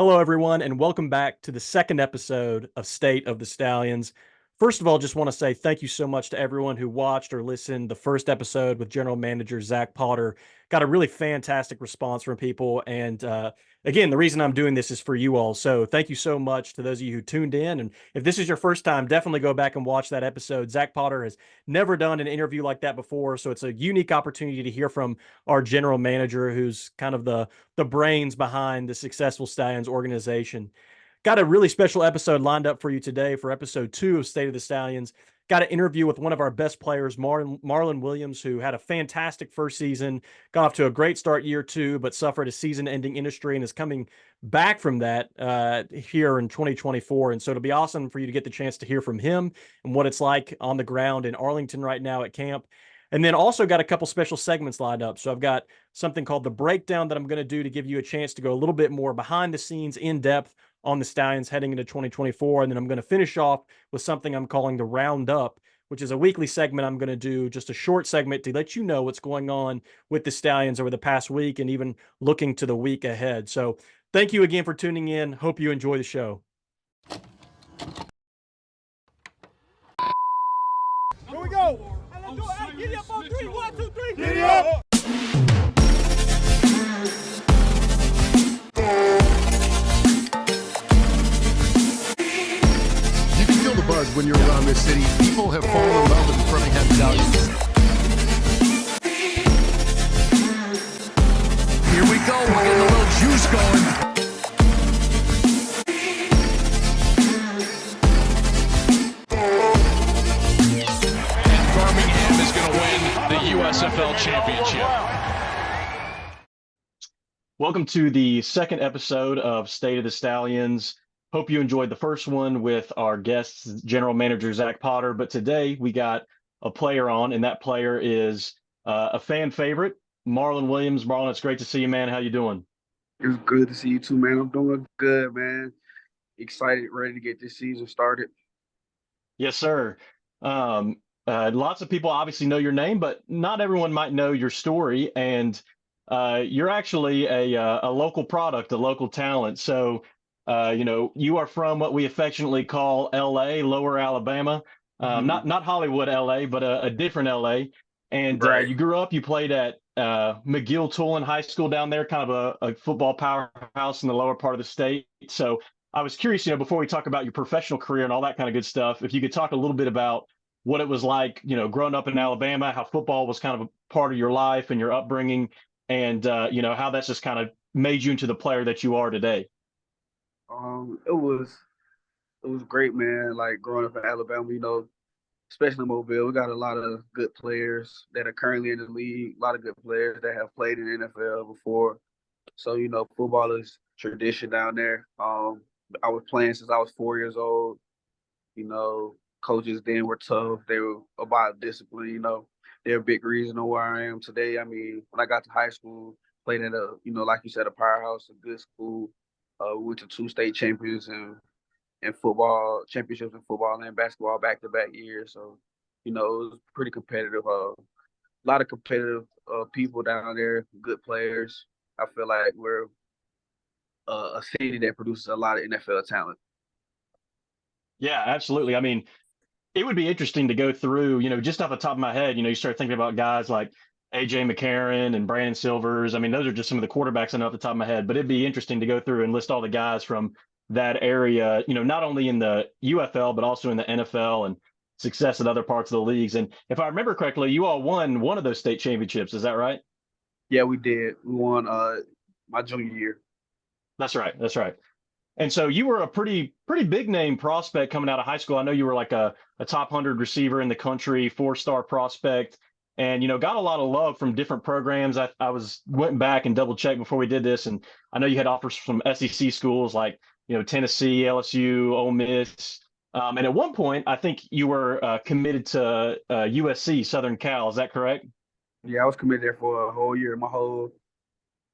Hello, everyone, and welcome back to the second episode of State of the Stallions. First of all, just want to say thank you so much to everyone who watched or listened the first episode with General Manager Zach Potter. Got a really fantastic response from people. And again, the reason I'm doing this is for you all. So thank you so much to those of you who tuned in. And if this is your first time, definitely go back and watch that episode. Zach Potter has never done an interview like that before. So it's a unique opportunity to hear from our general manager, who's kind of the brains behind the successful Stallions organization. Got a really special episode lined up for you today for episode 2 of State of the Stallions. Got an interview with one of our best players, Marlon Williams, who had a fantastic first season, got off to a great start year 2, but suffered a season-ending injury and is coming back from that here in 2024. And so it'll be awesome for you to get the chance to hear from him and what it's like on the ground in Arlington right now at camp. And then also got a couple special segments lined up. So I've got something called the breakdown that I'm going to do to give you a chance to go a little bit more behind the scenes, in depth on the Stallions heading into 2024. And then I'm going to finish off with something I'm calling the Roundup, which is a weekly segment I'm going to do, just a short segment to let you know what's going on with the Stallions over the past week and even looking to the week ahead. So thank you again for tuning in. Hope you enjoy the show. Here we go. Hey, giddy up on 3. 1, 2, 3. Giddy up. You can feel the buzz when you're around this city. People have fallen in love with the Birmingham Stallions. Here we go. We're getting a little juice going. USFL championship. Welcome to the second episode of State of the Stallions. Hope you enjoyed the first one with our guests, General Manager Zach Potter. But today we got a player on, and that player is a fan favorite, Marlon Williams. Marlon, it's great to see you, man. How you doing? It's good to see you too, man. I'm doing good, man. Excited, ready to get this season started. Yes, sir. Lots of people obviously know your name, but not everyone might know your story. And you're actually a local product, a local talent. So, you are from what we affectionately call LA, Lower Alabama, not Hollywood LA, but a different LA. And Right. you grew up, you played at McGill-Toolen High School down there, kind of a football powerhouse in the lower part of the state. So I was curious, before we talk about your professional career and all that kind of good stuff, if you could talk a little bit about what it was like, growing up in Alabama, how football was kind of a part of your life and your upbringing, and how that's just kind of made you into the player that you are today. It was great, man. Like growing up in Alabama, especially Mobile, we got a lot of good players that are currently in the league. A lot of good players that have played in the NFL before. So football is tradition down there. I was playing since I was 4 years old. Coaches then were tough. They were about discipline. They're a big reason of where I am today. I mean, when I got to high school, played at like you said, a powerhouse, a good school. We went to 2 state champions and football championships in football and basketball back-to-back years. So, it was pretty competitive. A lot of competitive people down there, good players. I feel like we're a city that produces a lot of NFL talent. Yeah, absolutely. I mean, it would be interesting to go through, just off the top of my head, you start thinking about guys like AJ McCarron and Brandon Silvers. I mean, those are just some of the quarterbacks I know off the top of my head, but it'd be interesting to go through and list all the guys from that area, not only in the UFL, but also in the NFL and success in other parts of the leagues. And if I remember correctly, you all won one of those state championships. Is that right? Yeah, we did. We won my junior year. That's right. That's right. And so you were a pretty big name prospect coming out of high school. I know you were like a top 100 receiver in the country, 4-star prospect, and got a lot of love from different programs. I went back and double checked before we did this, and I know you had offers from SEC schools like Tennessee, LSU, Ole Miss, and at one point I think you were committed to USC, Southern Cal. Is that correct? Yeah, I was committed there for a whole year.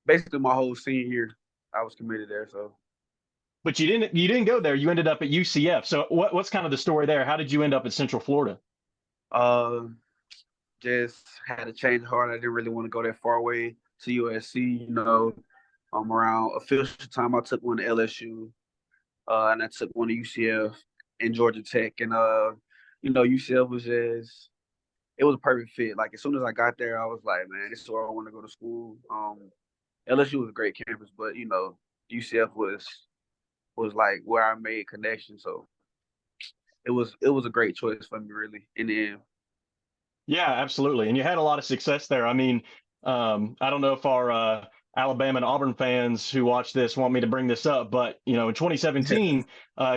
Basically my whole senior year, I was committed there. So. But you didn't go there. You ended up at UCF. So what's kind of the story there? How did you end up at Central Florida? Just had a change of heart. I didn't really want to go that far away to USC. Around official time, I took one to LSU, and I took one to UCF and Georgia Tech. And UCF was just it was a perfect fit. Like as soon as I got there, I was like, man, this is where I want to go to school. LSU was a great campus, but UCF was like where I made connections. So it was a great choice for me, really, in the end. Yeah, absolutely. And you had a lot of success there. I mean, I don't know if our Alabama and Auburn fans who watch this want me to bring this up, but in 2017,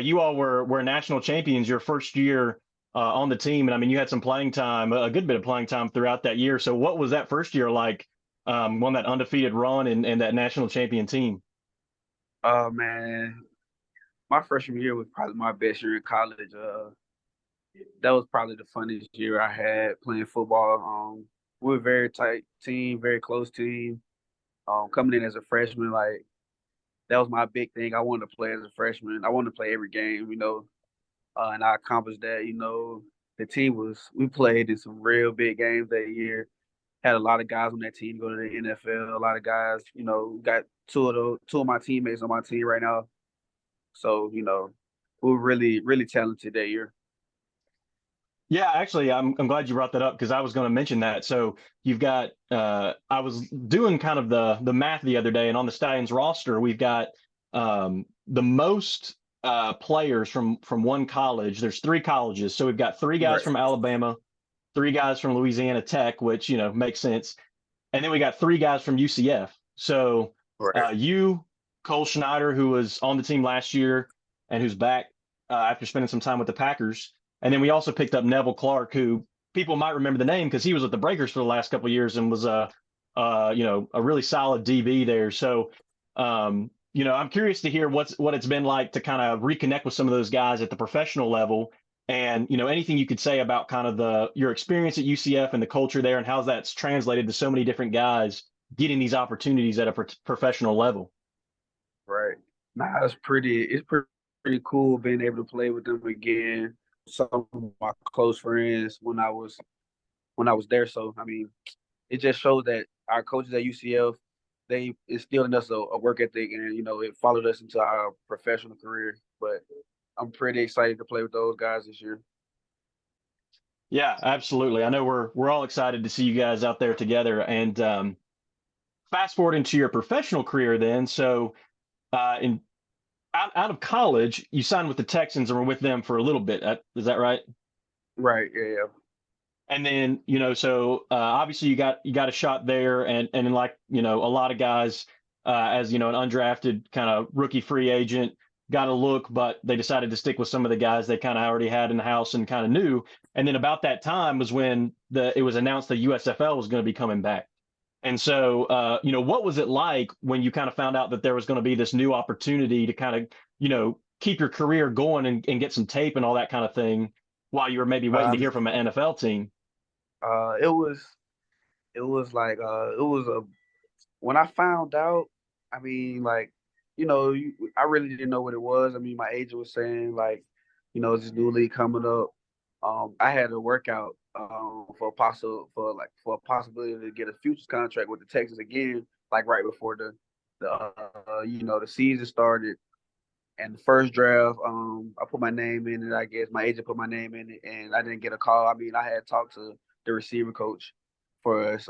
you all were national champions your first year on the team, and I mean, you had some playing time, a good bit of playing time throughout that year. So, what was that first year like? On that undefeated run and that national champion team. Man, my freshman year was probably my best year in college. That was probably the funniest year I had playing football. We were a very tight team, very close team. Coming in as a freshman, like that was my big thing. I wanted to play as a freshman. I wanted to play every game, and I accomplished that. We played in some real big games that year. Had a lot of guys on that team go to the NFL. A lot of guys, got two of my teammates on my team right now. So, we were really, really talented that year. Yeah, actually, I'm glad you brought that up because I was going to mention that. So you've got I was doing kind of the math the other day, and on the Stallions roster, we've got the most players from one college. There's 3 colleges, so we've got 3 guys Right. from Alabama, 3 guys from Louisiana Tech, which makes sense, and then we got 3 guys from UCF. So Right. you, Cole Schneider, who was on the team last year and who's back after spending some time with the Packers. And then we also picked up Neville Clark, who people might remember the name because he was with the Breakers for the last couple of years and was a really solid DB there. So, I'm curious to hear what it's been like to kind of reconnect with some of those guys at the professional level, and anything you could say about kind of your experience at UCF and the culture there, and how that's translated to so many different guys getting these opportunities at a professional level. Right. Nah, it's pretty cool being able to play with them again. Some of my close friends when I was there. So I mean, it just shows that our coaches at UCF, they instilled in us a work ethic, and it followed us into our professional career. But I'm pretty excited to play with those guys this year. Yeah, absolutely. I know we're all excited to see you guys out there together. And fast forward into your professional career, then. So, out of college, you signed with the Texans and were with them for a little bit. Is that right? Right. Yeah. And then, obviously you got a shot there, and like, a lot of guys, as an undrafted kind of rookie free agent, got a look, but they decided to stick with some of the guys they kind of already had in the house and kind of knew. And then about that time was when it was announced the USFL was going to be coming back. And so, what was it like when you kind of found out that there was going to be this new opportunity to kind of, keep your career going and get some tape and all that kind of thing while you were maybe waiting to hear from an NFL team? It was like it was a when I found out. I mean, like I really didn't know what it was. I mean, my agent was saying like, it's this new league coming up. I had a workout for a possibility to get a futures contract with the Texans again, like right before the season started. And the first draft, I put my name in it. I guess my agent put my name in it, and I didn't get a call. I mean, I had talked to the receiver coach for us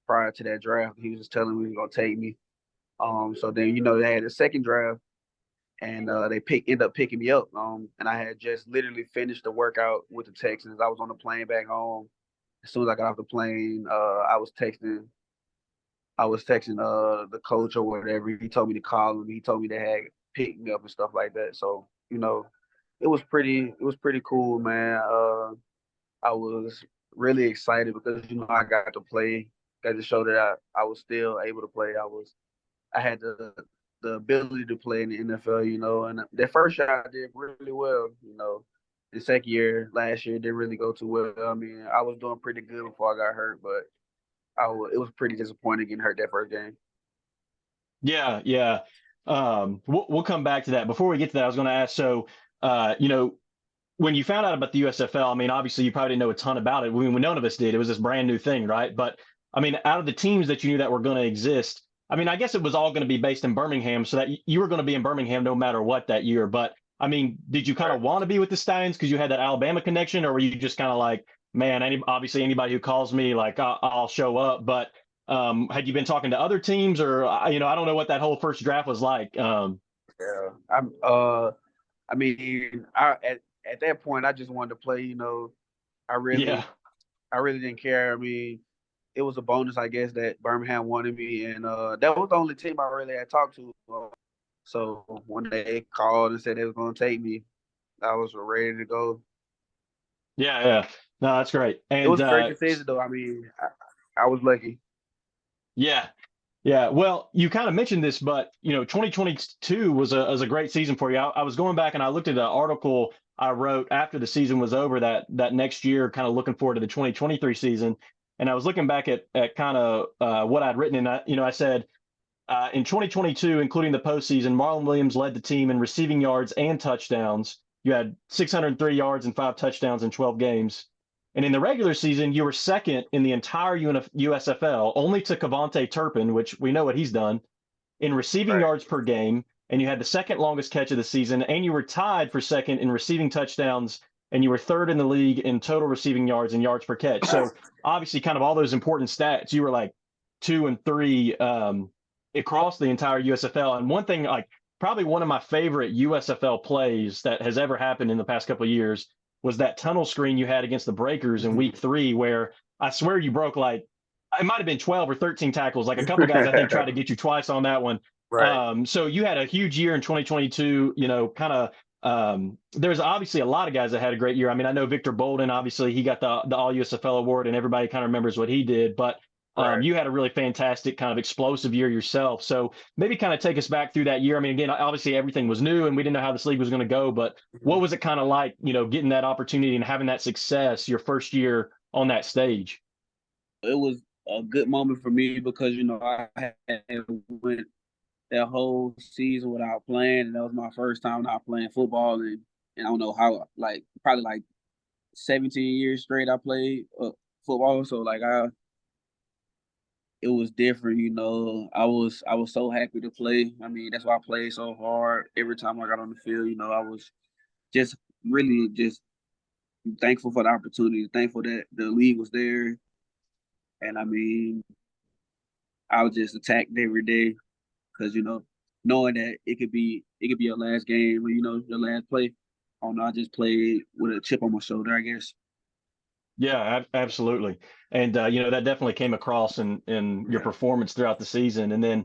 prior to that draft. He was just telling me he was gonna take me. So then they had the second draft, and they ended up picking me up. And I had just literally finished the workout with the Texans. I was on the plane back home. As soon as I got off the plane, I was texting the coach or whatever. He told me to call him. He told me they had picked me up and stuff like that. So it was pretty cool, man. I was really excited because I got to play, got to show that I was still able to play. I had the ability to play in the NFL, and that first year I did really well. The second year, last year, didn't really go too well. I mean, I was doing pretty good before I got hurt, but it was pretty disappointing getting hurt that first game. Yeah, yeah. We'll come back to that. Before we get to that, I was going to ask. So, when you found out about the USFL, I mean, obviously you probably didn't know a ton about it. None of us did. It was this brand new thing, right? But I mean, out of the teams that you knew that were going to exist, I mean, I guess it was all going to be based in Birmingham, so that you were going to be in Birmingham no matter what that year. But I mean, did you kind of want to be with the Stallions because you had that Alabama connection, or were you just kind of like, man, obviously anybody who calls me, like I'll show up? But had you been talking to other teams, or I don't know what that whole first draft was like. Yeah, I mean, at that point, I just wanted to play. I really, Yeah. I really didn't care. I mean, it was a bonus, I guess, that Birmingham wanted me, and that was the only team I really had talked to. So when they called and said they was going to take me, I was ready to go. Yeah. No, that's great. It And was a great decision, though. I mean, I was lucky. yeah. Yeah, well, you kind of mentioned this, but 2022 was a great season for you. I was going back and I looked at an article I wrote after the season was over that next year, kind of looking forward to the 2023 season, and I was looking back at kind of what I'd written, and I said in 2022, including the postseason, Marlon Williams led the team in receiving yards and touchdowns. You had 603 yards and 5 touchdowns in 12 games. And in the regular season, you were second in the entire USFL, only to Cavante Turpin, which we know what he's done, in receiving yards per game. And you had the second longest catch of the season. And you were tied for second in receiving touchdowns. And you were third in the league in total receiving yards and yards per catch. So obviously, kind of all those important stats, you were like 2 and 3 across the entire USFL. And one thing, like probably one of my favorite USFL plays that has ever happened in the past couple of years was that tunnel screen you had against the Breakers in week 3, where I swear you broke like, it might have been 12 or 13 tackles. Like a couple guys, I think, tried to get you twice on that one. Right. So you had a huge year in 2022, kind of, there's obviously a lot of guys that had a great year. I mean, I know Victor Bolden, obviously he got the all USFL award and everybody kind of remembers what he did, but you had a really fantastic kind of explosive year yourself. So maybe kind of take us back through that year. I mean, again, obviously everything was new and we didn't know how this league was going to go, but what was it kind of like, getting that opportunity and having that success your first year on that stage? It was a good moment for me because, I had went that whole season without playing, and that was my first time not playing football, and I don't know how, like probably like 17 years straight I played football. So like it was different, I was so happy to play. I mean, that's why I played so hard. Every time I got on the field, I was just really just thankful for the opportunity, thankful that the league was there. And I mean, I was just attacked every day because, knowing that it could be your last game or, your last play. I don't know, I just played with a chip on my shoulder, I guess. Yeah, absolutely. And, that definitely came across in your performance throughout the season. And then,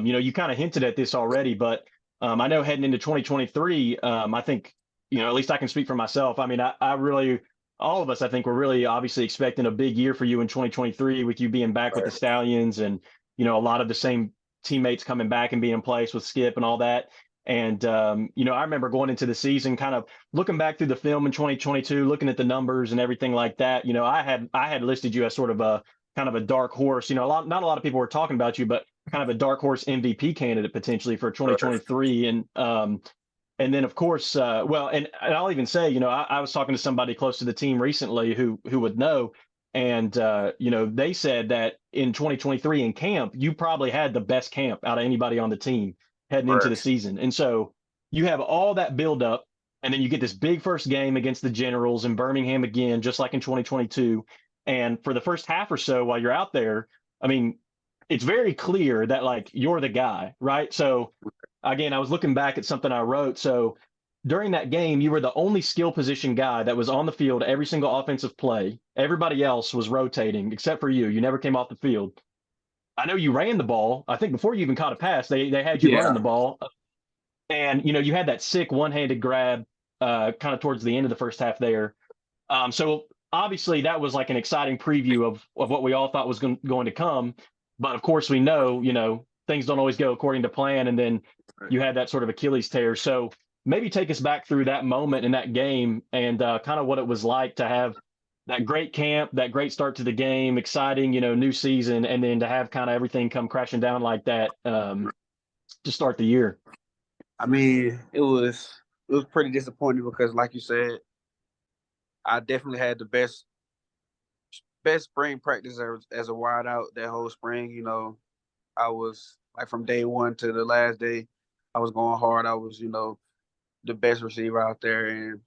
you kind of hinted at this already, but I know heading into 2023, I think, at least I can speak for myself. I mean, I really, all of us, I think, we're really obviously expecting a big year for you in 2023 with you being back with the Stallions and, a lot of the same teammates coming back and being in place with Skip and all that. And, I remember going into the season, kind of looking back through the film in 2022, looking at the numbers and everything like that. I had listed you as sort of a kind of a dark horse. Not a lot of people were talking about you, but kind of a dark horse MVP candidate potentially for 2023. And then of course, and I'll even say, I was talking to somebody close to the team recently who would know. And, they said that in 2023 in camp, you probably had the best camp out of anybody on the team heading into the season. And so you have all that buildup, and then you get this big first game against the Generals in Birmingham again, just like in 2022. And for the first half or so while you're out there, I mean, it's very clear that like you're the guy, right? So again, I was looking back at something I wrote. So during that game, you were the only skill position guy that was on the field every single offensive play. Everybody else was rotating except for you. You never came off the field. I know you ran the ball. I think before you even caught a pass, they had you running the ball. And, you had that sick one-handed grab kind of towards the end of the first half there. So obviously that was like an exciting preview of what we all thought was going to come. But of course we know, things don't always go according to plan. And then you had that sort of Achilles tear. So maybe take us back through that moment in that game and kind of what it was like to have that great camp, that great start to the game, exciting, new season, and then to have kind of everything come crashing down like that to start the year. I mean, it was pretty disappointing because, like you said, I definitely had the best spring practice as a wide out that whole spring. I was like from day one to the last day, I was going hard. I was, the best receiver out there. And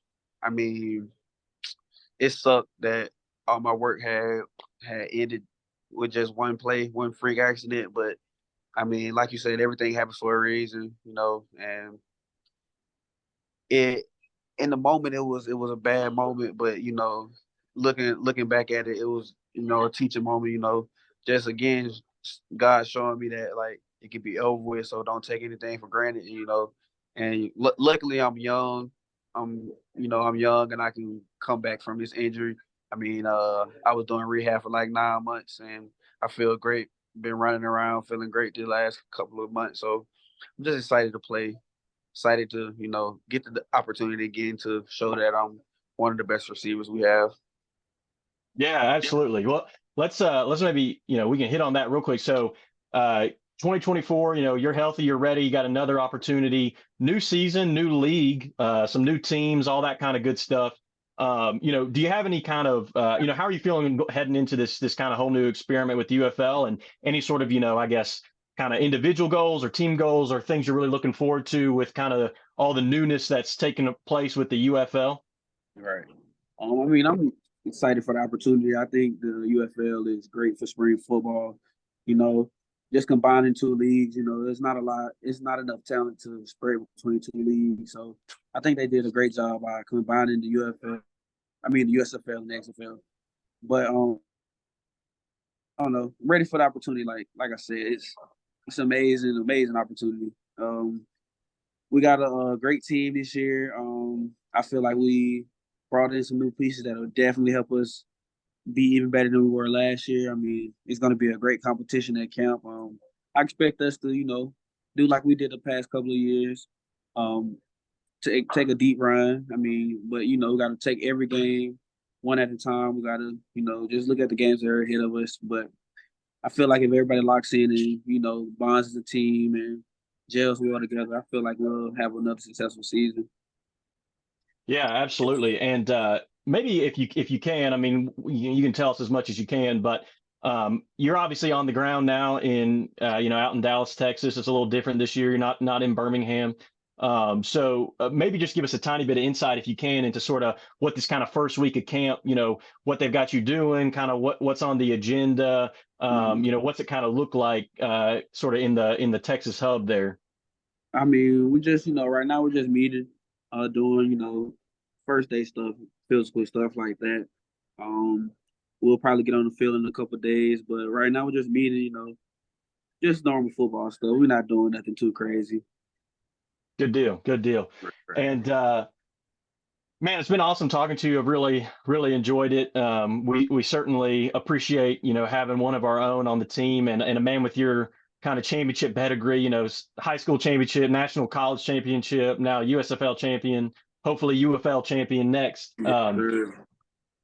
I mean, it sucked that all my work had ended with just one play, one freak accident. But I mean, like you said, everything happens for a reason, and it in the moment it was a bad moment, but looking back at it, it was a teaching moment. Just again, God showing me that like it could be over with, so don't take anything for granted. And luckily I'm young. I'm young and I can come back from this injury. I mean, I was doing rehab for like 9 months and I feel great. Been running around, feeling great the last couple of months. So I'm just excited to play, excited to, get the opportunity again to show that I'm one of the best receivers we have. Yeah, absolutely. Well, let's maybe, we can hit on that real quick. So, 2024, you're healthy, you're ready, you got another opportunity, new season, new league, some new teams, all that kind of good stuff. Do you have any kind of, how are you feeling heading into this kind of whole new experiment with UFL and any sort of, I guess, kind of individual goals or team goals or things you're really looking forward to with kind of all the newness that's taking place with the UFL? Right. I mean, I'm excited for the opportunity. I think the UFL is great for spring football. You know, just combining two leagues. There's not a lot. It's not enough talent to spread between two leagues. So I think they did a great job by combining the UFL. I mean, the USFL and the XFL. But I don't know. I'm ready for the opportunity. Like I said, it's amazing opportunity. We got a great team this year. I feel like we brought in some new pieces that will definitely help us be even better than we were last year. I mean, it's going to be a great competition at camp. I expect us to, do like we did the past couple of years, to take a deep run. I mean, but we got to take every game one at a time. We got to, just look at the games that are ahead of us. But I feel like if everybody locks in and bonds as a team and gels well together, I feel like we'll have another successful season. Yeah, absolutely. And maybe if you can, I mean, you can tell us as much as you can, but you're obviously on the ground now in out in Dallas, Texas. It's a little different this year. You're not in Birmingham. So maybe just give us a tiny bit of insight if you can into sort of what this kind of first week of camp, what they've got you doing, kind of what's on the agenda, what's it kind of look like sort of in the Texas hub there. I mean, we just, right now we're just meeting, doing, first day stuff, physical stuff like that. We'll probably get on the field in a couple of days, but right now we're just meeting, just normal football stuff. We're not doing nothing too crazy. Good deal. Good deal. Right. And man, it's been awesome talking to you. I've really enjoyed it. We certainly appreciate, having one of our own on the team and a man with your kind of championship pedigree, high school championship, national college championship, now USFL champion, hopefully UFL champion next.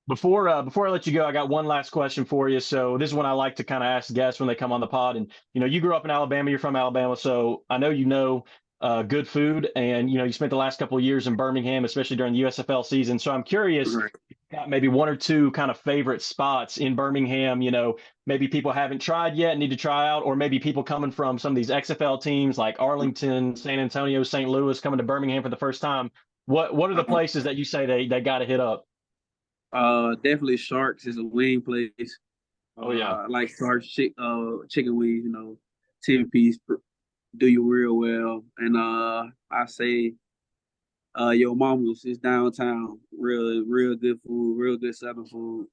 Before I let you go, I got one last question for you. So this is one I like to kind of ask guests when they come on the pod. And, you grew up in Alabama, you're from Alabama. So I know good food and, you spent the last couple of years in Birmingham, especially during the USFL season. So I'm curious, Right. got maybe one or two kind of favorite spots in Birmingham, maybe people haven't tried yet, need to try out, or maybe people coming from some of these XFL teams like Arlington, San Antonio, St. Louis, coming to Birmingham for the first time. What are the places that you say they got to hit up? Definitely Sharks is a wing place. Oh yeah. I like Sharks chicken wings, 10-piece, do you real well. And I say Yo Mama's is downtown. Real good food, real good Southern food.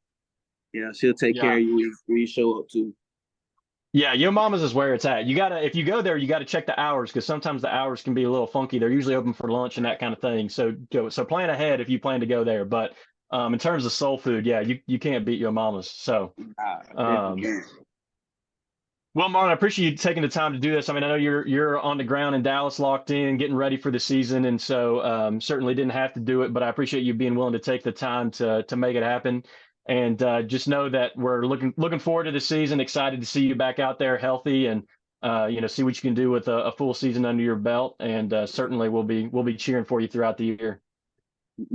Yeah, she'll take care of you when you show up too. Yeah, Yo Mama's is where it's at. If you go there, you gotta check the hours because sometimes the hours can be a little funky. They're usually open for lunch and that kind of thing. So plan ahead if you plan to go there. But in terms of soul food, yeah, you can't beat Yo Mama's. So well, Marlon, I appreciate you taking the time to do this. I mean, I know you're on the ground in Dallas, locked in, getting ready for the season, and so certainly didn't have to do it. But I appreciate you being willing to take the time to make it happen. And just know that we're looking forward to the season. Excited to see you back out there, healthy, and see what you can do with a full season under your belt. And certainly we'll be cheering for you throughout the year.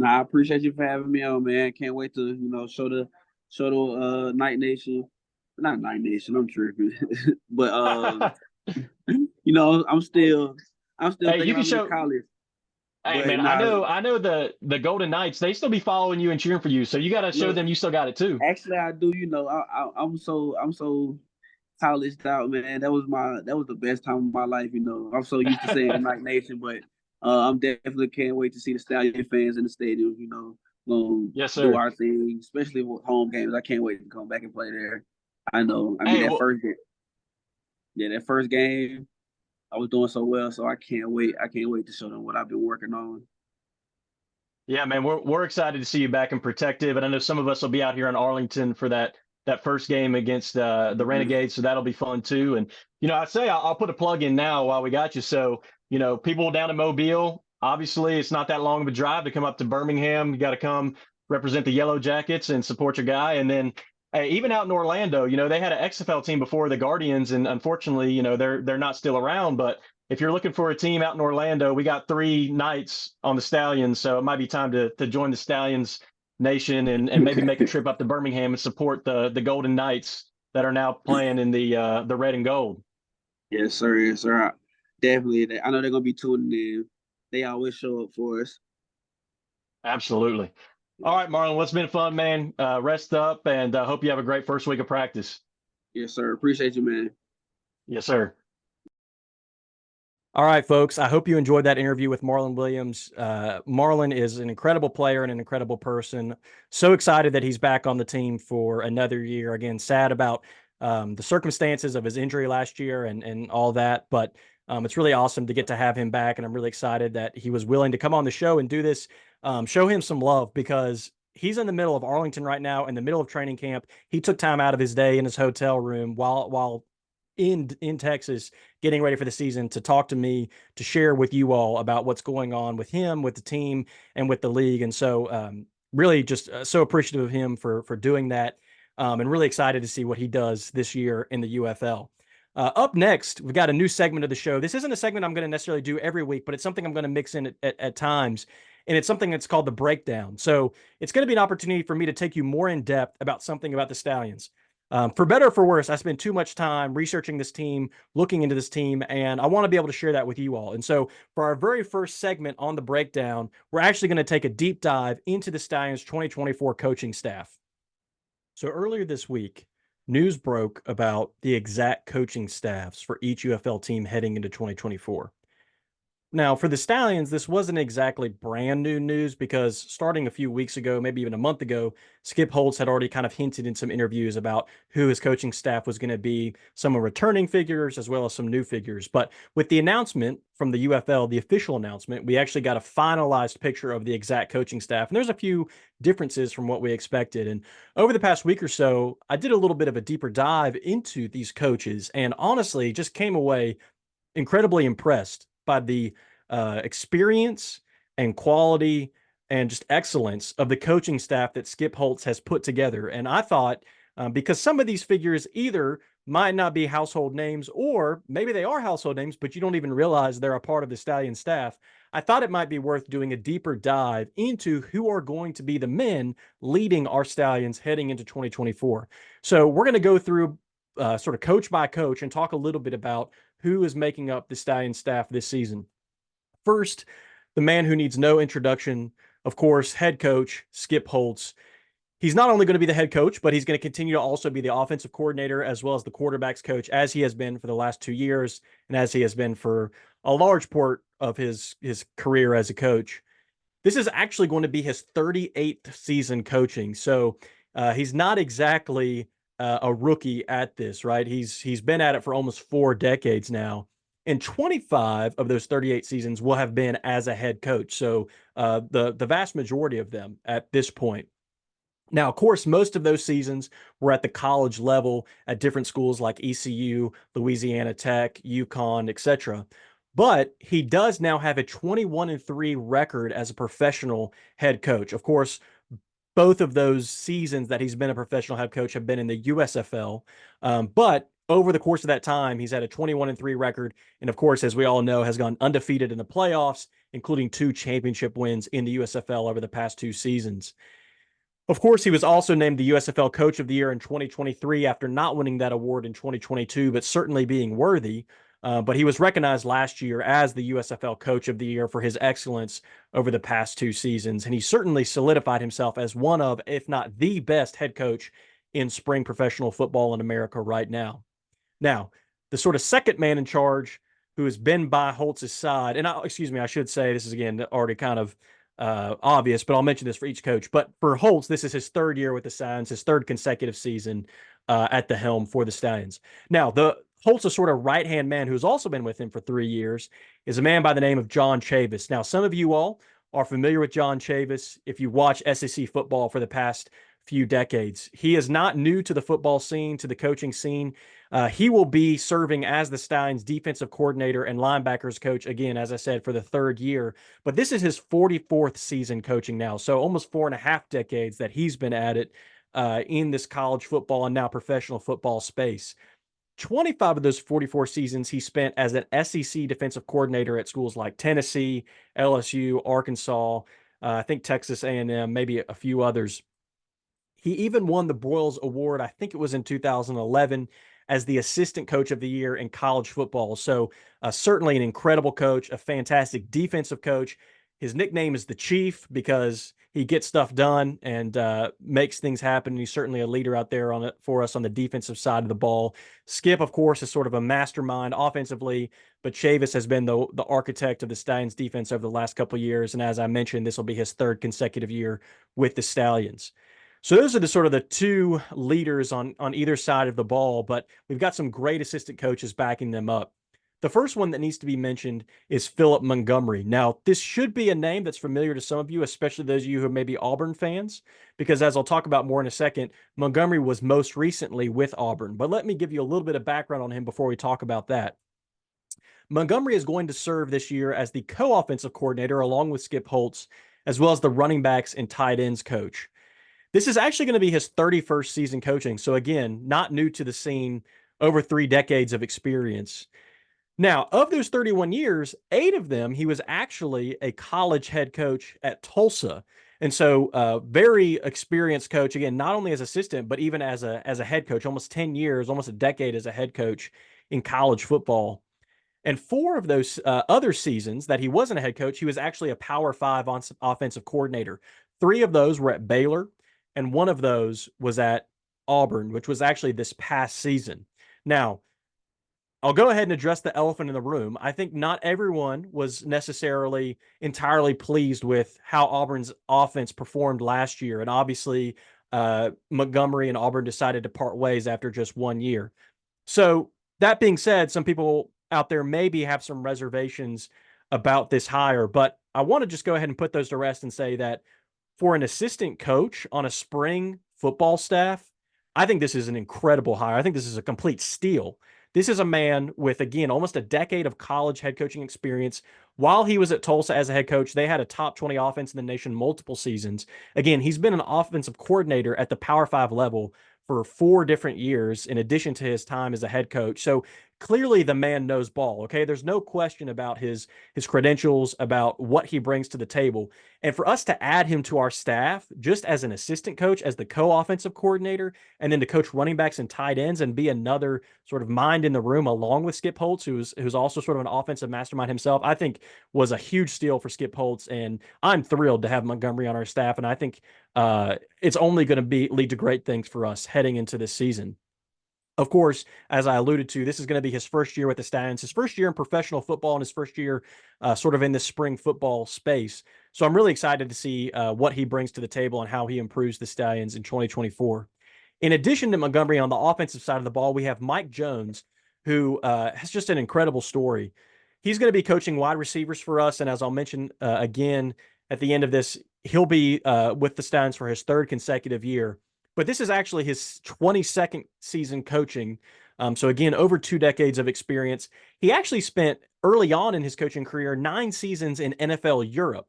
I appreciate you for having me on, man. Can't wait to show the Night Nation not Night Nation. I'm tripping, but you know, I'm still Hey, thinking you can I'm in show. college. Hey, But man, I nah, know, I know the Golden Knights. They still be following you and cheering for you. So you got to show look, them you still got it too. actually, I do. You know, I'm so colleged out, man. That was the best time of my life. You know, I'm so used to saying Night Nation, but I'm definitely can't wait to see the Stallion fans in the stadium. You know, Yes, do sir. our thing, especially with home games. I can't wait to come back and play there. I know. I mean, Hey, well, that first game, I was doing so well, so I can't wait. I can't wait to show them what I've been working on. yeah, man, we're excited to see you back in Protective, and I know some of us will be out here in Arlington for that first game against the Mhm. Renegades, so that'll be fun too. And I say I'll put a plug in now while we got you. So people down in Mobile, obviously it's not that long of a drive to come up to Birmingham. You got to come represent the Yellow Jackets and support your guy, and then. Hey, even out in Orlando, they had an XFL team before the Guardians, and unfortunately, they're not still around. But if you're looking for a team out in Orlando, we got 3 nights on the Stallions, so it might be time to join the Stallions Nation and maybe make a trip up to Birmingham and support the Golden Knights that are now playing in the red and gold. Yes, sir. Yes, sir. Definitely. I know they're gonna be tuning in. They always show up for us. Absolutely. All right, Marlon, well, it's been fun, man. Rest up, and hope you have a great first week of practice. Yes, sir. Appreciate you, man. Yes, sir. All right, folks. I hope you enjoyed that interview with Marlon Williams. Marlon is an incredible player and an incredible person. So excited that he's back on the team for another year. Again, sad about the circumstances of his injury last year and all that, but it's really awesome to get to have him back. And I'm really excited that he was willing to come on the show and do this. Show him some love because he's in the middle of Arlington right now, in the middle of training camp. He took time out of his day in his hotel room while in Texas, getting ready for the season to talk to me, to share with you all about what's going on with him, with the team, and with the league. And so, really, just so appreciative of him for doing that, and really excited to see what he does this year in the UFL. Up next, we've got a new segment of the show. This isn't a segment I'm going to necessarily do every week, but it's something I'm going to mix in at times. And it's something that's called the breakdown. So it's going to be an opportunity for me to take you more in depth about something about the Stallions. For better or for worse, I spent too much time researching this team, looking into this team, and I want to be able to share that with you all. And so for our very first segment on the breakdown, we're actually going to take a deep dive into the Stallions 2024 coaching staff. So earlier this week, news broke about the exact coaching staffs for each UFL team heading into 2024. Now, for the Stallions, this wasn't exactly brand new news because starting a few weeks ago, maybe even a month ago, Skip Holtz had already kind of hinted in some interviews about who his coaching staff was going to be, some returning figures as well as some new figures. But with the announcement from the UFL, the official announcement, we actually got a finalized picture of the exact coaching staff. And there's a few differences from what we expected. And over the past week or so, I did a little bit of a deeper dive into these coaches and honestly just came away incredibly impressed by the experience and quality and just excellence of the coaching staff that Skip Holtz has put together. And I thought, because some of these figures either might not be household names or maybe they are household names, but you don't even realize they're a part of the Stallion staff, I thought it might be worth doing a deeper dive into who are going to be the men leading our Stallions heading into 2024. So we're going to go through sort of coach by coach and talk a little bit about who is making up the Stallion staff this season. First, the man who needs no introduction, of course, head coach Skip Holtz. He's not only going to be the head coach, but he's going to continue to also be the offensive coordinator as well as the quarterbacks coach, as he has been for the last 2 years and as he has been for a large part of his career as a coach. This is actually going to be his 38th season coaching. So he's not exactly a rookie at this, right? He's been at it for almost 4 decades now. And 25 of those 38 seasons will have been as a head coach. So the vast majority of them at this point. Now, of course, most of those seasons were at the college level at different schools like ECU, Louisiana Tech, UConn, etc. But he does now have a 21-3 record as a professional head coach. Of course, both of those seasons that he's been a professional head coach have been in the USFL. But over the course of that time, he's had a 21-3 record. And of course, as we all know, has gone undefeated in the playoffs, including 2 championship wins in the USFL over the past 2 seasons. Of course, he was also named the USFL Coach of the Year in 2023 after not winning that award in 2022, but certainly being worthy. But he was recognized last year as the USFL Coach of the Year for his excellence over the past 2 seasons. And he certainly solidified himself as one of, if not the best head coach in spring professional football in America right now. Now, the sort of second man in charge who has been by Holtz's side, and I should say this is again already kind of obvious, but I'll mention this for each coach. But for Holtz, this is his third year with the Stallions, his third consecutive season at the helm for the Stallions. Now, the Holtz's sort of right-hand man who's also been with him for 3 years is a man by the name of John Chavis. Now, some of you all are familiar with John Chavis if you watch SEC football for the past few decades. He is not new to the football scene, to the coaching scene. He will be serving as the Stallions defensive coordinator and linebackers coach, again, as I said, for the third year. But this is his 44th season coaching now. So almost 4.5 decades that he's been at it in this college football and now professional football space. 25 of those 44 seasons he spent as an SEC defensive coordinator at schools like Tennessee, LSU, Arkansas, I think Texas A&M, maybe a few others. He even won the Broyles Award, I think it was in 2011, as the assistant coach of the year in college football. So certainly an incredible coach, a fantastic defensive coach. His nickname is the Chief because he gets stuff done and makes things happen. And he's certainly a leader out there on it for us on the defensive side of the ball. Skip, of course, is sort of a mastermind offensively, but Chavis has been the architect of the Stallions defense over the last couple of years. And as I mentioned, this will be his third consecutive year with the Stallions. So those are the sort of the two leaders on either side of the ball, but we've got some great assistant coaches backing them up. The first one that needs to be mentioned is Philip Montgomery. Now, this should be a name that's familiar to some of you, especially those of you who are maybe Auburn fans, because as I'll talk about more in a second, Montgomery was most recently with Auburn. But let me give you a little bit of background on him before we talk about that. Montgomery is going to serve this year as the co-offensive coordinator along with Skip Holtz, as well as the running backs and tight ends coach. This is actually going to be his 31st season coaching. So again, not new to the scene, over 3 decades of experience. Now, of those 31 years, 8 of them, he was actually a college head coach at Tulsa. And so very experienced coach, again, not only as assistant, but even as a head coach, almost 10 years, almost a decade as a head coach in college football. And 4 of those other seasons that he wasn't a head coach, he was actually a Power 5 offensive coordinator. 3 of those were at Baylor, and 1 of those was at Auburn, which was actually this past season. Now, I'll go ahead and address the elephant in the room. I think not everyone was necessarily entirely pleased with how Auburn's offense performed last year. And obviously, Montgomery and Auburn decided to part ways after just 1 year. So that being said, some people out there maybe have some reservations about this hire, but I want to just go ahead and put those to rest and say that for an assistant coach on a spring football staff, I think this is an incredible hire. I think this is a complete steal. This is a man with, again, almost a decade of college head coaching experience. While he was at Tulsa as a head coach, they had a top 20 offense in the nation multiple seasons. Again, he's been an offensive coordinator at the Power 5 level for 4 different years, in addition to his time as a head coach. So clearly the man knows ball, okay? There's no question about his credentials, about what he brings to the table. And for us to add him to our staff, just as an assistant coach, as the co-offensive coordinator, and then to coach running backs and tight ends and be another sort of mind in the room along with Skip Holtz, who's also sort of an offensive mastermind himself, I think was a huge steal for Skip Holtz. And I'm thrilled to have Montgomery on our staff. And I think it's only going to lead to great things for us heading into this season. Of course, as I alluded to, this is going to be his first year with the Stallions, his first year in professional football, and his first year sort of in this spring football space. So I'm really excited to see what he brings to the table and how he improves the Stallions in 2024. In addition to Montgomery on the offensive side of the ball, we have Mike Jones, who has just an incredible story. He's going to be coaching wide receivers for us, and as I'll mention again at the end of this, he'll be with the Stallions for his 3rd consecutive year. But this is actually his 22nd season coaching. So again, over 2 decades of experience. He actually spent early on in his coaching career 9 seasons in NFL Europe.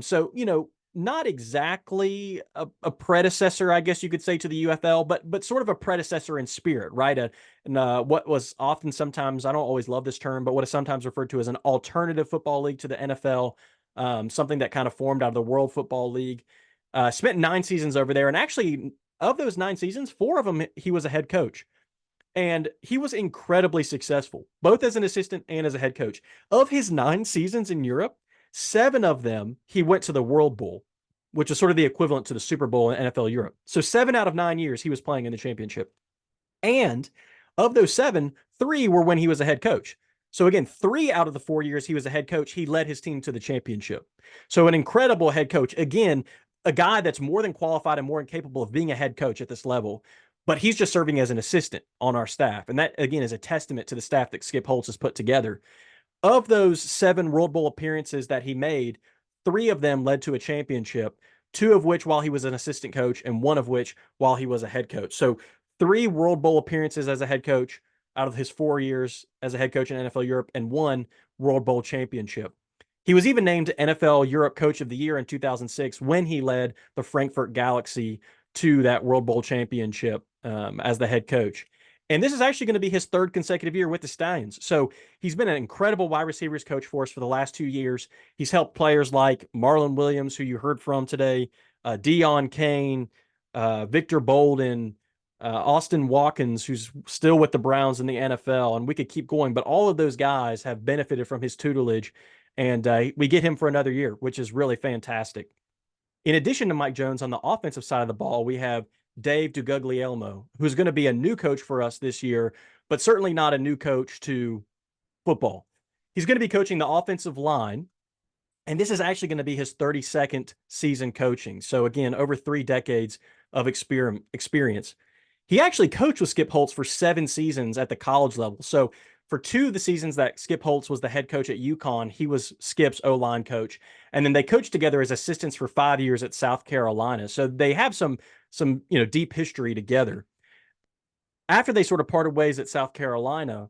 So, not exactly a predecessor, I guess you could say, to the UFL, but sort of a predecessor in spirit, right? What was often sometimes, I don't always love this term, but what is sometimes referred to as an alternative football league to the NFL, something that kind of formed out of the World Football League. Spent 9 seasons over there. And actually, of those 9 seasons, 4 of them, he was a head coach. And he was incredibly successful, both as an assistant and as a head coach. Of his 9 seasons in Europe, 7 of them, he went to the World Bowl, which is sort of the equivalent to the Super Bowl in NFL Europe. So 7 out of 9 years, he was playing in the championship. And of those 7, 3 were when he was a head coach. So again, 3 out of the 4 years he was a head coach, he led his team to the championship. So an incredible head coach. Again, a guy that's more than qualified and more than capable of being a head coach at this level, but he's just serving as an assistant on our staff. And that, again, is a testament to the staff that Skip Holtz has put together. Of those 7 World Bowl appearances that he made, 3 of them led to a championship, 2 of which while he was an assistant coach, and 1 of which while he was a head coach. So 3 World Bowl appearances as a head coach out of his 4 years as a head coach in NFL Europe, and 1 World Bowl championship. He was even named NFL Europe Coach of the Year in 2006 when he led the Frankfurt Galaxy to that World Bowl championship as the head coach. And this is actually going to be his 3rd consecutive year with the Stallions. So he's been an incredible wide receivers coach for us for the last 2 years. He's helped players like Marlon Williams, who you heard from today, Deion Kane, Victor Bolden, Austin Watkins, who's still with the Browns in the NFL. And we could keep going, but all of those guys have benefited from his tutelage. And we get him for another year, which is really fantastic. In addition to Mike Jones on the offensive side of the ball, we have Dave DeGuglielmo, who's going to be a new coach for us this year, but certainly not a new coach to football. He's going to be coaching the offensive line, and this is actually going to be his 32nd season coaching. So again, over 3 decades of experience. He actually coached with Skip Holtz for 7 seasons at the college level. So for 2 of the seasons that Skip Holtz was the head coach at UConn, he was Skip's O-line coach. And then they coached together as assistants for 5 years at South Carolina. So they have some deep history together. After they sort of parted ways at South Carolina,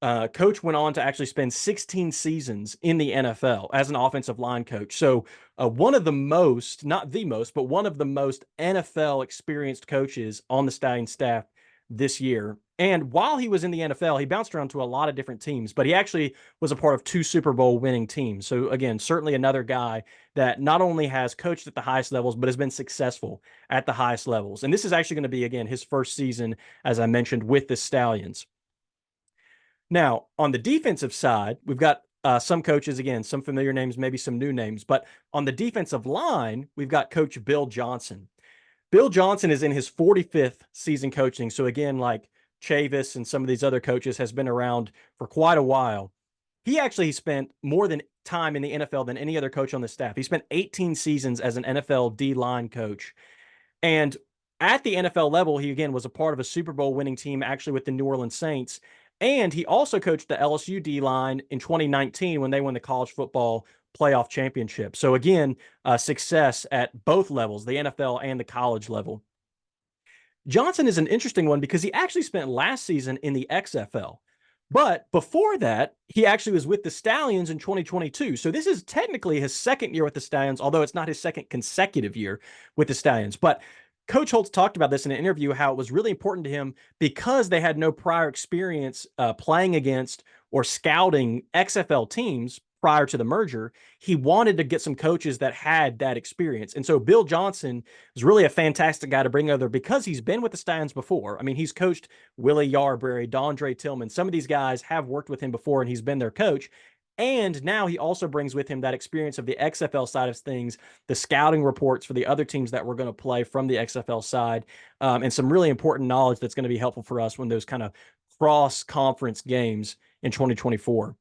Coach went on to actually spend 16 seasons in the NFL as an offensive line coach. So one of the most, not the most, but one of the most NFL experienced coaches on the Stallions staff this year. And while he was in the NFL, he bounced around to a lot of different teams, but he actually was a part of 2 Super Bowl winning teams. So again, certainly another guy that not only has coached at the highest levels, but has been successful at the highest levels. And this is actually going to be, again, his first season, as I mentioned, with the Stallions. Now, on the defensive side, we've got some coaches, again, some familiar names, maybe some new names, but on the defensive line, we've got Coach Bill Johnson. Bill Johnson is in his 45th season coaching. So again, like Chavis and some of these other coaches, has been around for quite a while. He actually spent more than time in the NFL than any other coach on the staff. He spent 18 seasons as an NFL D-line coach. And at the NFL level, he again was a part of a Super Bowl winning team, actually with the New Orleans Saints. And he also coached the LSU D-line in 2019 when they won the college football playoff championship. So again, success at both levels, the NFL and the college level. Johnson is an interesting one because he actually spent last season in the XFL. But before that, he actually was with the Stallions in 2022. So this is technically his 2nd year with the Stallions, although it's not his 2nd consecutive year with the Stallions. But Coach Holtz talked about this in an interview, how it was really important to him because they had no prior experience playing against or scouting XFL teams prior to the merger. He wanted to get some coaches that had that experience. And so Bill Johnson is really a fantastic guy to bring over because he's been with the Stallions before. I mean, he's coached Willie Yarbrough, Dondre Tillman. Some of these guys have worked with him before, and he's been their coach. And now he also brings with him that experience of the XFL side of things, the scouting reports for the other teams that we're going to play from the XFL side, and some really important knowledge that's going to be helpful for us when those kind of cross-conference games in 2024.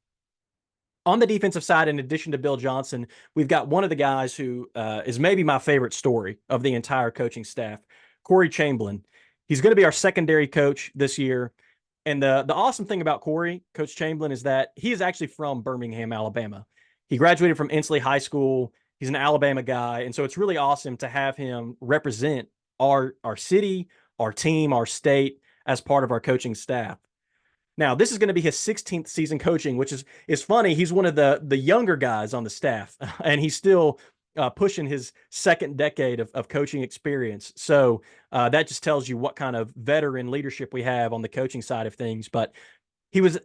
On the defensive side, in addition to Bill Johnson, we've got one of the guys who is maybe my favorite story of the entire coaching staff, Corey Chamberlain. He's going to be our secondary coach this year. And the awesome thing about Coach Chamberlain, is that he is actually from Birmingham, Alabama. He graduated from Inslee High School. He's an Alabama guy. And so it's really awesome to have him represent our city, our team, our state as part of our coaching staff. Now, this is going to be his 16th season coaching, which is funny. He's one of the younger guys on the staff, and he's still pushing his 2nd decade of coaching experience. So that just tells you what kind of veteran leadership we have on the coaching side of things. But he was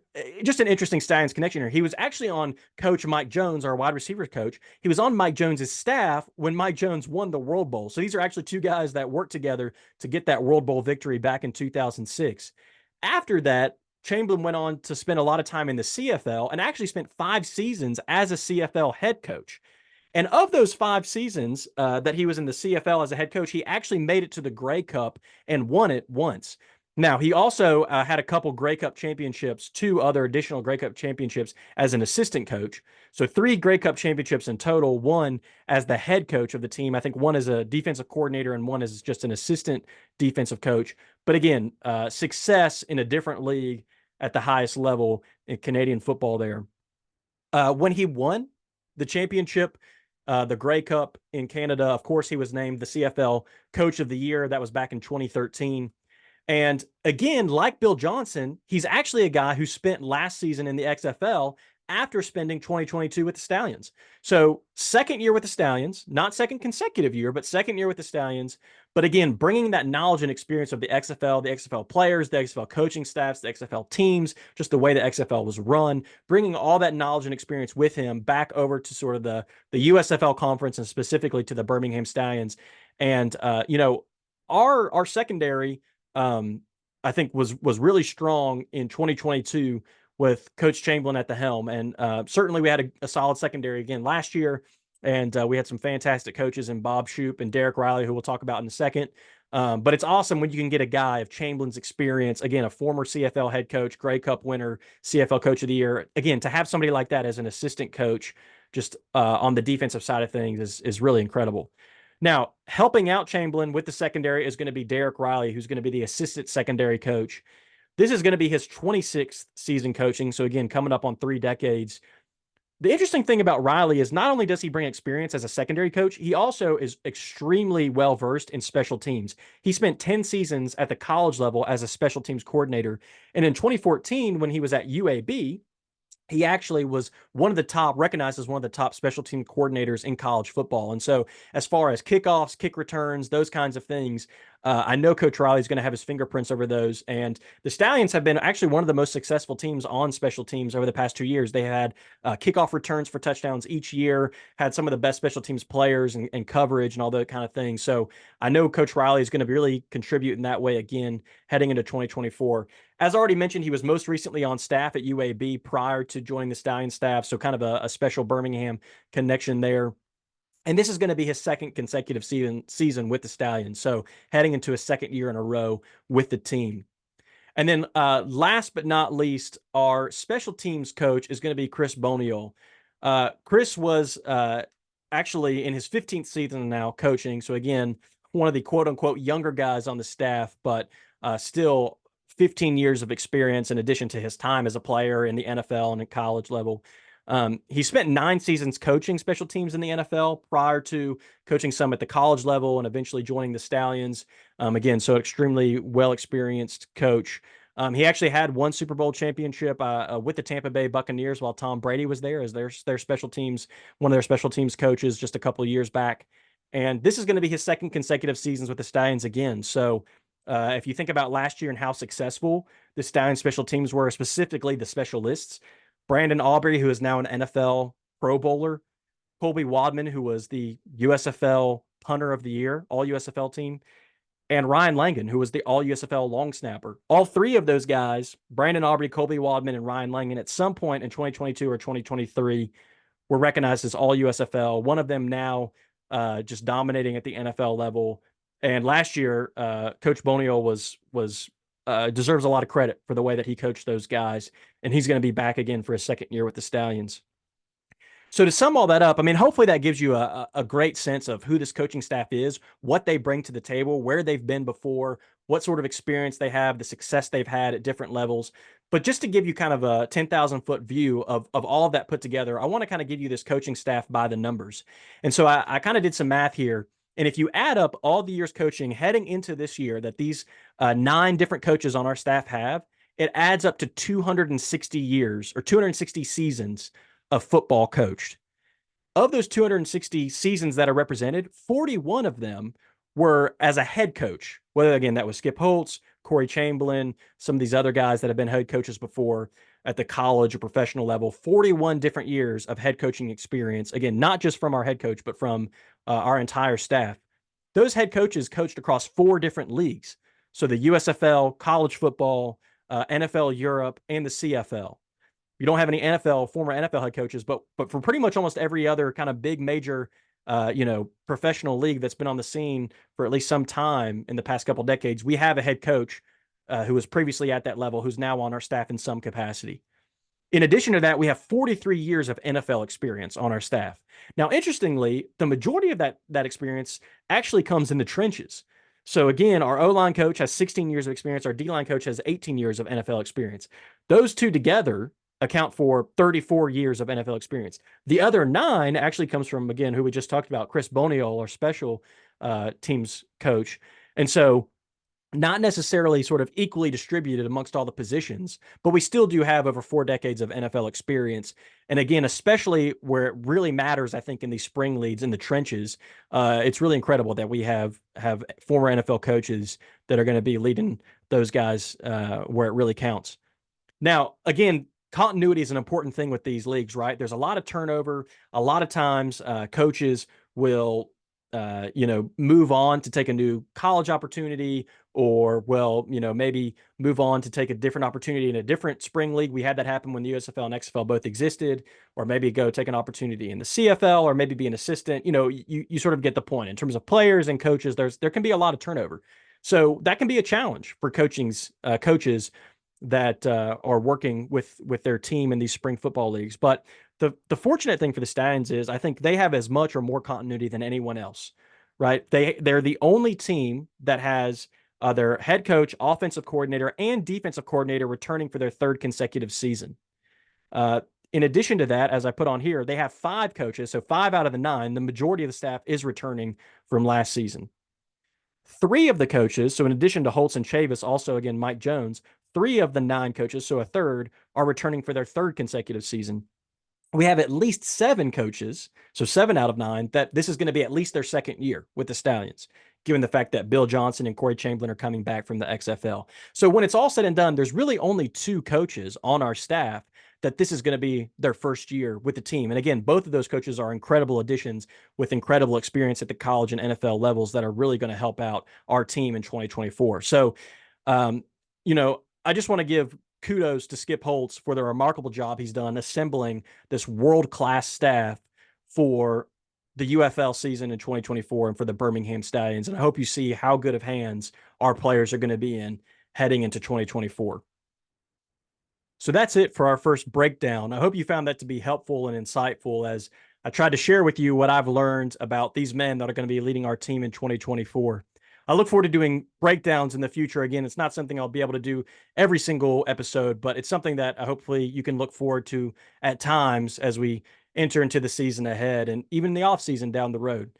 just an interesting Stallions connection here. He was actually on Coach Mike Jones, our wide receiver coach. He was on Mike Jones's staff when Mike Jones won the World Bowl. So these are actually two guys that worked together to get that World Bowl victory back in 2006. After that, Chamberlain went on to spend a lot of time in the CFL and actually spent 5 seasons as a CFL head coach. And of those 5 seasons that he was in the CFL as a head coach, he actually made it to the Grey Cup and won it once. Now, he also had a couple Grey Cup championships, 2 other additional Grey Cup championships as an assistant coach. So 3 Grey Cup championships in total, 1 as the head coach of the team. I think 1 as a defensive coordinator and 1 as just an assistant defensive coach. But again, success in a different league at the highest level in Canadian football there. When he won the championship, the Grey Cup in Canada, of course, he was named the CFL Coach of the Year. That was back in 2013. And again, like Bill Johnson, he's actually a guy who spent last season in the XFL after spending 2022 with the Stallions. So second year with the Stallions, not second consecutive year, but second year with the Stallions. But again, bringing that knowledge and experience of the XFL players, the XFL coaching staffs, the XFL teams, just the way the XFL was run, bringing all that knowledge and experience with him back over to sort of the USFL conference and specifically to the Birmingham Stallions. And, our secondary, I think was really strong in 2022 with Coach Chamberlain at the helm. And certainly we had a solid secondary again last year. And we had some fantastic coaches in Bob Shoop and Derek Riley, who we'll talk about in a second. But it's awesome when you can get a guy of Chamberlain's experience, again, a former CFL head coach, Grey Cup winner, CFL Coach of the Year. Again, to have somebody like that as an assistant coach just on the defensive side of things is really incredible. Now, helping out Chamberlain with the secondary is going to be Derek Riley, who's going to be the assistant secondary coach. This is going to be his 26th season coaching. So again, coming up on 3 decades. The interesting thing about Riley is not only does he bring experience as a secondary coach, he also is extremely well-versed in special teams. He spent 10 seasons at the college level as a special teams coordinator. And in 2014, when he was at UAB, he actually was recognized as one of the top special team coordinators in college football. And so as far as kickoffs, kick returns, those kinds of things, I know Coach Riley's going to have his fingerprints over those. And the Stallions have been actually one of the most successful teams on special teams over the past 2 years. They had kickoff returns for touchdowns each year, had some of the best special teams players and coverage and all that kind of thing. So I know Coach Riley is going to really contribute in that way again, heading into 2024. As already mentioned, he was most recently on staff at UAB prior to joining the Stallions staff. So kind of a special Birmingham connection there. And this is going to be his second consecutive season with the Stallions. So heading into a second year in a row with the team. And then last but not least, our special teams coach is going to be Chris Boniol. Chris was actually in his 15th season now coaching. So again, one of the quote unquote younger guys on the staff, but still 15 years of experience in addition to his time as a player in the NFL and at college level. He spent 9 seasons coaching special teams in the NFL prior to coaching some at the college level and eventually joining the Stallions. Again, so extremely well-experienced coach. He actually had 1 Super Bowl championship with the Tampa Bay Buccaneers while Tom Brady was there as their special teams, one of their special teams coaches just a couple of years back. And this is going to be his second consecutive seasons with the Stallions again. So if you think about last year and how successful the Stallions special teams were, specifically the specialists, Brandon Aubrey, who is now an NFL Pro Bowler, Colby Wadman, who was the USFL Punter of the Year, all USFL team, and Ryan Langan, who was the all USFL long snapper. All 3 of those guys, Brandon Aubrey, Colby Wadman, and Ryan Langan, at some point in 2022 or 2023, were recognized as all USFL. One of them now just dominating at the NFL level. And last year, Coach Boniol was deserves a lot of credit for the way that he coached those guys. And he's going to be back again for his second year with the Stallions. So to sum all that up, I mean, hopefully that gives you a great sense of who this coaching staff is, what they bring to the table, where they've been before, what sort of experience they have, the success they've had at different levels. But just to give you kind of a 10,000-foot view of all of that put together, I want to kind of give you this coaching staff by the numbers. And so I kind of did some math here. And if you add up all the years coaching heading into this year that these 9 different coaches on our staff have, it adds up to 260 years or 260 seasons of football coached. Of those 260 seasons that are represented, 41 of them were as a head coach, whether, again, that was Skip Holtz, Corey Chamberlain, some of these other guys that have been head coaches before at the college or professional level, 41 different years of head coaching experience. Again, not just from our head coach, but from our entire staff. Those head coaches coached across 4 different leagues. So the USFL, college football, NFL Europe, and the CFL. You don't have any former NFL head coaches, but for pretty much almost every other kind of big major, professional league that's been on the scene for at least some time in the past couple decades, we have a head coach who was previously at that level, who's now on our staff in some capacity. In addition to that, we have 43 years of NFL experience on our staff. Now, interestingly, the majority of that experience actually comes in the trenches. So again, our O-line coach has 16 years of experience. Our D-line coach has 18 years of NFL experience. Those two together account for 34 years of NFL experience. The other 9 actually comes from, again, who we just talked about, Chris Boniol, our special teams coach. And so not necessarily sort of equally distributed amongst all the positions, but we still do have over 4 decades of NFL experience. And again, especially where it really matters, I think, in these spring leagues, in the trenches, it's really incredible that we have former NFL coaches that are going to be leading those guys where it really counts. Now, again, continuity is an important thing with these leagues, right? There's a lot of turnover. A lot of times coaches will, move on to take a new college opportunity, or maybe move on to take a different opportunity in a different spring league. We had that happen when the USFL and XFL both existed, or maybe go take an opportunity in the CFL, or maybe be an assistant. You sort of get the point. In terms of players and coaches, there can be a lot of turnover. So that can be a challenge for coaches that are working with their team in these spring football leagues. But the fortunate thing for the Stallions is I think they have as much or more continuity than anyone else, right? They're the only team that has their head coach, offensive coordinator, and defensive coordinator returning for their 3rd consecutive season. In addition to that, as I put on here, they have 5 coaches. So 5 out of the 9, the majority of the staff is returning from last season. 3 of the coaches, so in addition to Holtz and Chavis, also again Mike Jones, 3 of the 9 coaches, so a third, are returning for their 3rd consecutive season. We have at least 7 coaches, so 7 out of 9, that this is going to be at least their 2nd year with the Stallions, given the fact that Bill Johnson and Corey Chamberlain are coming back from the XFL. So when it's all said and done, there's really only 2 coaches on our staff that this is going to be their 1st year with the team. And again, both of those coaches are incredible additions with incredible experience at the college and NFL levels that are really going to help out our team in 2024. So, I just want to give kudos to Skip Holtz for the remarkable job he's done assembling this world-class staff for the UFL season in 2024 and for the Birmingham Stallions. And I hope you see how good of hands our players are going to be in heading into 2024. So that's it for our first breakdown. I hope you found that to be helpful and insightful as I tried to share with you what I've learned about these men that are going to be leading our team in 2024. I look forward to doing breakdowns in the future. Again, it's not something I'll be able to do every single episode, but it's something that hopefully you can look forward to at times as we enter into the season ahead and even the off season down the road.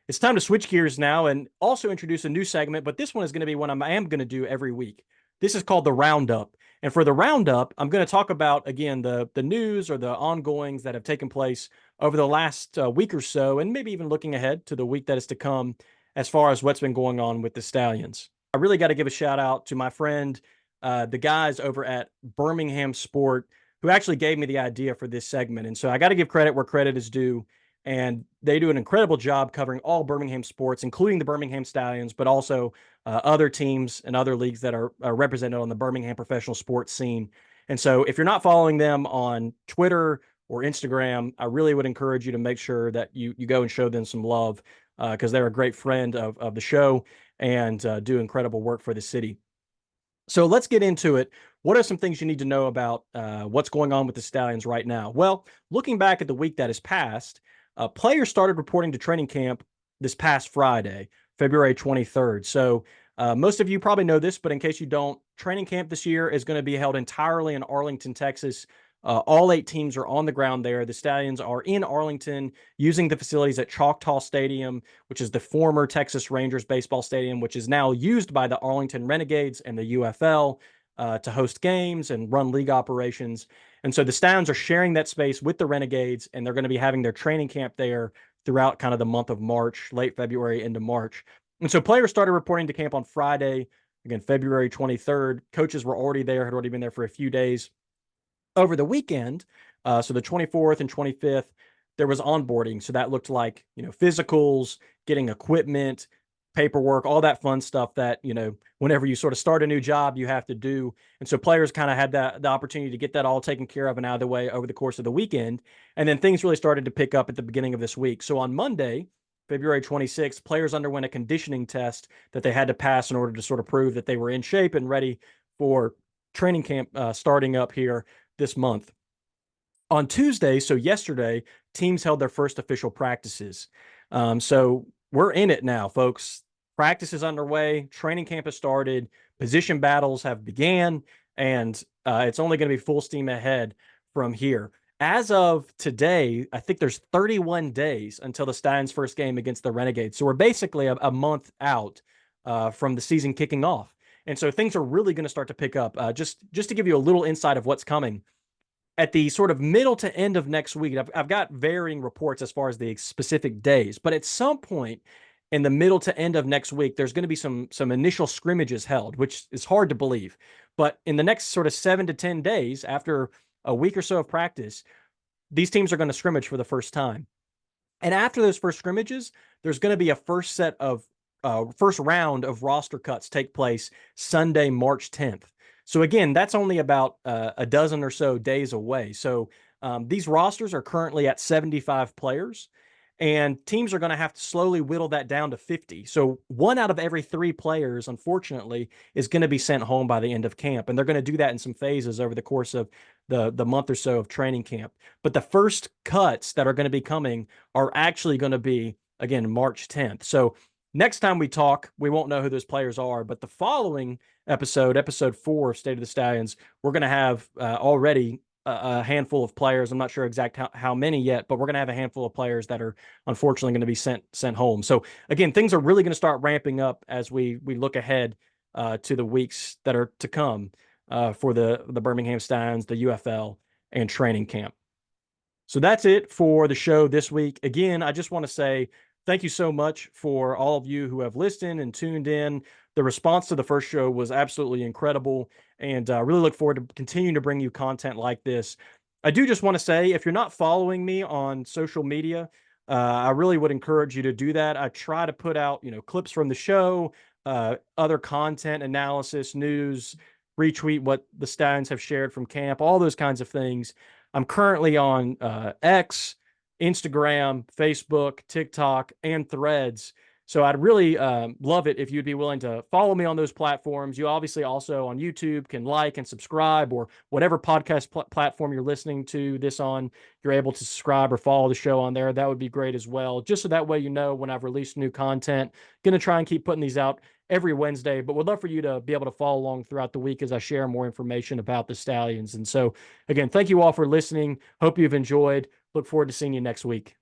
It's time to switch gears now and also introduce a new segment, but this one is going to be one I am going to do every week. This is called the Roundup. And for the Roundup, I'm going to talk about, again, the news or the ongoings that have taken place over the last week or so, and maybe even looking ahead to the week that is to come as far as what's been going on with the Stallions. I really got to give a shout out to my friend, the guys over at Birmingham Sport, who actually gave me the idea for this segment. And so I got to give credit where credit is due. And they do an incredible job covering all Birmingham sports, including the Birmingham Stallions, but also other teams and other leagues that are represented on the Birmingham professional sports scene. And so if you're not following them on Twitter or Instagram, I really would encourage you to make sure that you go and show them some love because they're a great friend of the show and do incredible work for the city. So let's get into it. What are some things you need to know about what's going on with the Stallions right now? Well, looking back at the week that has passed, players started reporting to training camp this past Friday, February 23rd. So most of you probably know this, but in case you don't, training camp this year is going to be held entirely in Arlington, Texas. All 8 teams are on the ground there. The Stallions are in Arlington using the facilities at Choctaw Stadium, which is the former Texas Rangers baseball stadium, which is now used by the Arlington Renegades and the UFL to host games and run league operations. And so the Stallions are sharing that space with the Renegades, and they're going to be having their training camp there throughout kind of the month of March, late February into March. And so players started reporting to camp on Friday, Again, February 23rd. Coaches were already there, had already been there for a few days. Over the weekend, so the 24th and 25th, there was onboarding. So that looked like, physicals, getting equipment, paperwork, all that fun stuff that, whenever you sort of start a new job, you have to do. And so players kind of had the opportunity to get that all taken care of and out of the way over the course of the weekend. And then things really started to pick up at the beginning of this week. So on Monday, February 26th, players underwent a conditioning test that they had to pass in order to sort of prove that they were in shape and ready for training camp starting up here this month. On Tuesday, so yesterday, teams held their first official practices. So we're in it now, folks. Practice is underway. Training camp has started. Position battles have began, and it's only going to be full steam ahead from here. As of today, I think there's 31 days until the Stallions' first game against the Renegades. So we're basically a month out from the season kicking off. And so things are really going to start to pick up. Just to give you a little insight of what's coming, at the sort of middle to end of next week, I've got varying reports as far as the specific days, but at some point in the middle to end of next week, there's going to be some initial scrimmages held, which is hard to believe. But in the next sort of 7 to 10 days, after a week or so of practice, these teams are going to scrimmage for the first time. And after those first scrimmages, there's going to be a first round of roster cuts take place Sunday, March 10th. So again, that's only about a dozen or so days away. So these rosters are currently at 75 players, and teams are going to have to slowly whittle that down to 50. So 1 out of every 3 players, unfortunately, is going to be sent home by the end of camp. And they're going to do that in some phases over the course of the month or so of training camp. But the first cuts that are going to be coming are actually going to be, again, March 10th. So next time we talk, we won't know who those players are, but the following episode 4 of State of the Stallions, we're going to have already a handful of players. I'm not sure how many yet, but we're going to have a handful of players that are unfortunately going to be sent home. So again, things are really going to start ramping up as we look ahead to the weeks that are to come for the Birmingham Stallions, the UFL, and training camp. So that's it for the show this week. Again, I just want to say thank you so much for all of you who have listened and tuned in. The response to the first show was absolutely incredible, and I really look forward to continuing to bring you content like this. I do just want to say, if you're not following me on social media, I really would encourage you to do that. I try to put out, clips from the show, other content, analysis, news, retweet what the Stallions have shared from camp, all those kinds of things. I'm currently on X, Instagram, Facebook, TikTok, and Threads. So I'd really love it if you'd be willing to follow me on those platforms. You obviously also on YouTube can like and subscribe, or whatever podcast platform you're listening to this on, you're able to subscribe or follow the show on there. That would be great as well. Just so that way, when I've released new content. Going to try and keep putting these out every Wednesday, but would love for you to be able to follow along throughout the week as I share more information about the Stallions. And so again, thank you all for listening. Hope you've enjoyed. Look forward to seeing you next week.